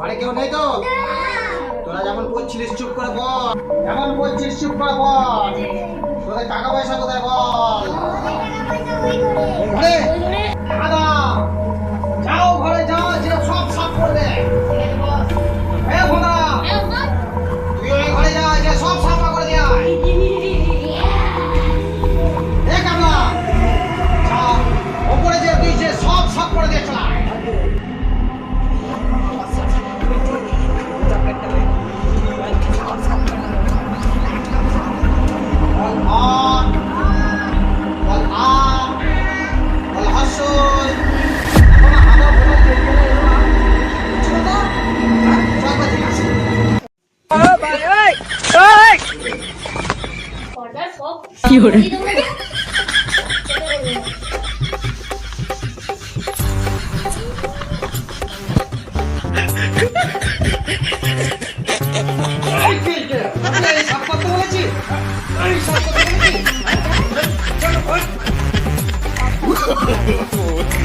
আরে কেউ নেই তো? তোরা যেমন বলছিলিস চুপ করে বল, যেমন বলছিস চুপ করে বল। তোদের টাকা পয়সা কোথায় বল? ঘরে দাদা যাও, ঘরে যাও, যে সব সাফ করবে। তুই ওই ঘরে যা, যে সব সাফা করে দেয়। ওপরে যে তুই যে সব সাফ করে দিয়ে চলা। কি হরে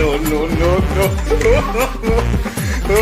No, no, no, no. No.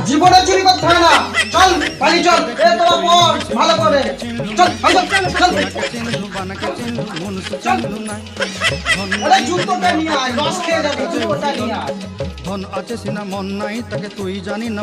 জীবনে চুরি করতে হয় না। চল পালি চল, এ তোরা পড় ভালো করে। চল চল জুতোটা নিয়ে আয়, রস খেয়ে যাবে, জুতোটা নিয়ে আয়। ধন আছে সিনা মন নাই তাকে তুই জানি না।